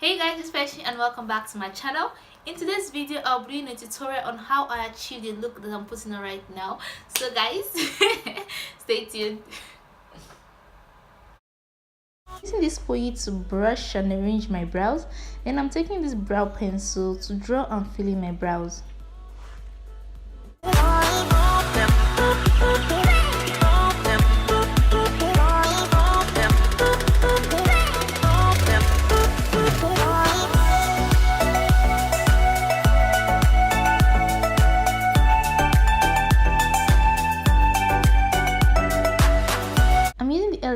Hey guys, it's Peshi and welcome back to my channel. In today's video, I'll be doing a tutorial on how I achieved the look that I'm putting on right now. So guys, stay tuned. Using this spoolie to brush and arrange my brows, then I'm taking this brow pencil to draw and fill in my brows.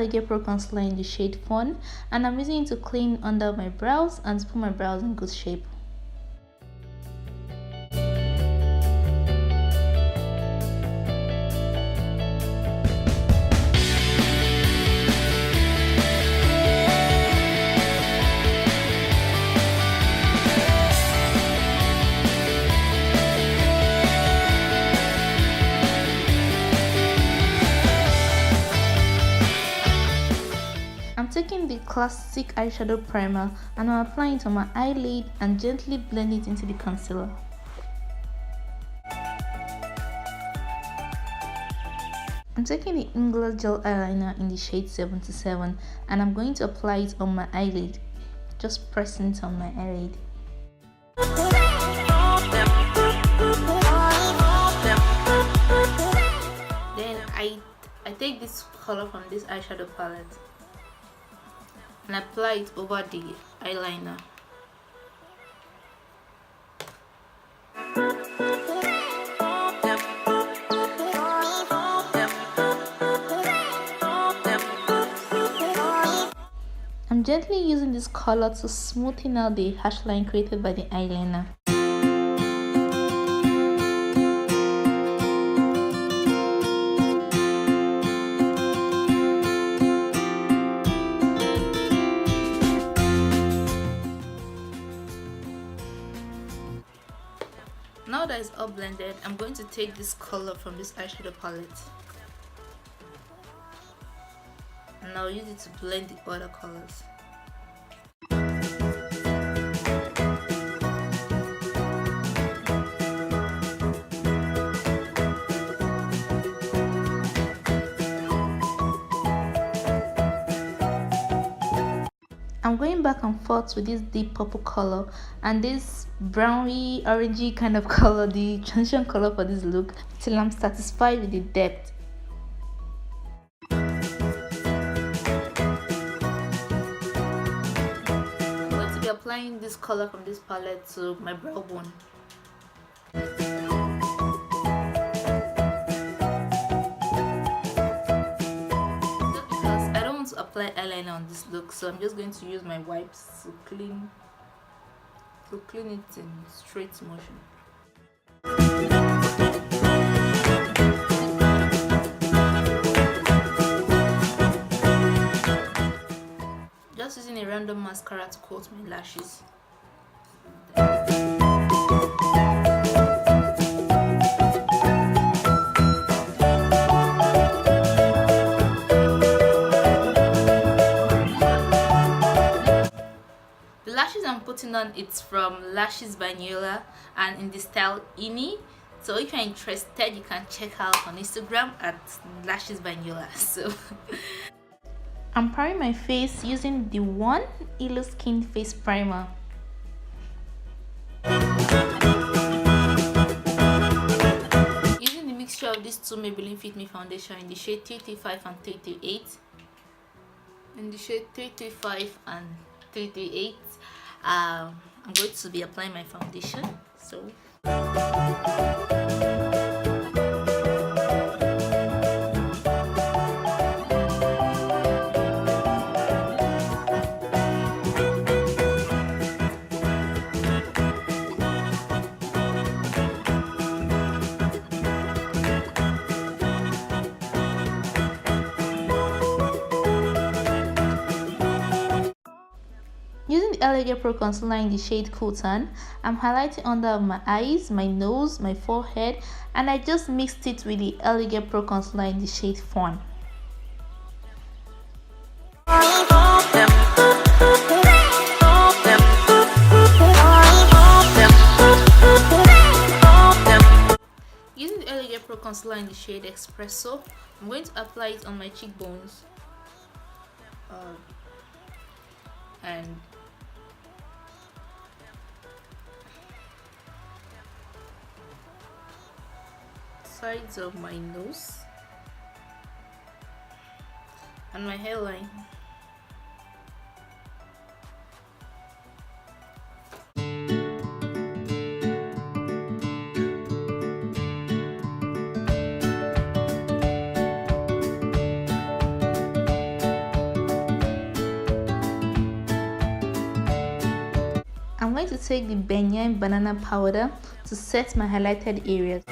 Eyebrow concealer in the shade Fawn, and I'm using it to clean under my brows and to put my brows in good shape. I'm taking the classic eyeshadow primer and I'm applying it on my eyelid and gently blend it into the concealer. I'm taking the English gel eyeliner in the shade 77 and I'm going to apply it on my eyelid, just pressing it on my eyelid. Then I take this color from this eyeshadow palette and apply it over the eyeliner. I'm gently using this color to smoothen out the harsh line created by the eyeliner. Now that it's all blended, I'm going to take this color from this eyeshadow palette and I'll use it to blend the other colors. I'm going back and forth with this deep purple color and this browny orangey kind of color, the transition color for this look, till I'm satisfied with the depth. I'm going to be applying this color from this palette to my brow bone. Apply eyeliner on this look, so I'm just going to use my wipes to clean it in straight motion. Just using a random mascara to coat my lashes. I'm putting on, it's from Lashes by Nuala and in the style Ini. So if you're interested, you can check out on Instagram at Lashes by Nuala. So I'm priming my face using the One Elo Skin Face Primer. Using the mixture of these two Maybelline Fit Me foundation in the shade 335 and 338. In the shade 335 and 338. I'm going to be applying my foundation. So using the Eyebrow concealer in the shade Cool Tan, I'm highlighting under my eyes, my nose, my forehead, and I just mixed it with the Eyebrow concealer in the shade Fawn. concealer in the shade Espresso. I'm going to apply it on my cheekbones and sides of my nose and my hairline. I'm going to take the Benyan banana powder to set my highlighted areas.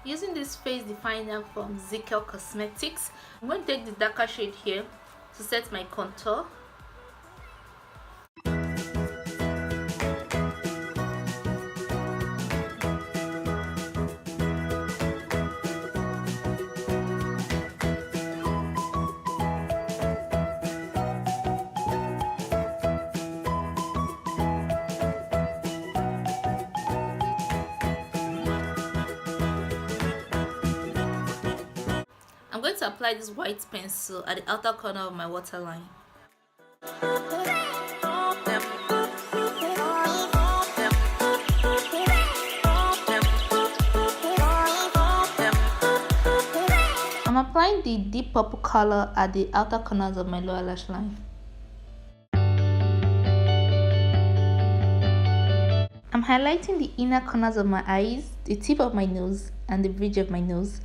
Using this face definer from Zikel Cosmetics, I'm going to take the darker shade here to set my contour. I'm going to apply this white pencil at the outer corner of my waterline. I'm applying the deep purple color at the outer corners of my lower lash line. I'm highlighting the inner corners of my eyes, the tip of my nose, and the bridge of my nose.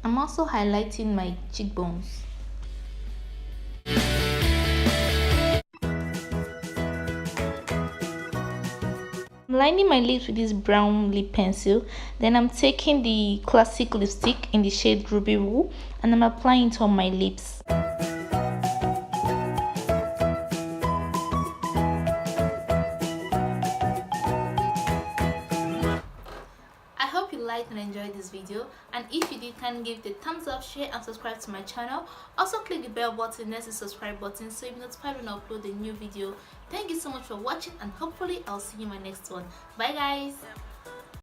I'm also highlighting my cheekbones. I'm lining my lips with this brown lip pencil. Then I'm taking the classic lipstick in the shade Ruby Woo and I'm applying it on my lips. I hope you liked and enjoyed this video, and if you did, can give it a thumbs up, share and subscribe to my channel. Also click the bell button next to the subscribe button so you'll be notified when I upload a new video. Thank you so much for watching, and hopefully I'll see you in my next one. Bye guys.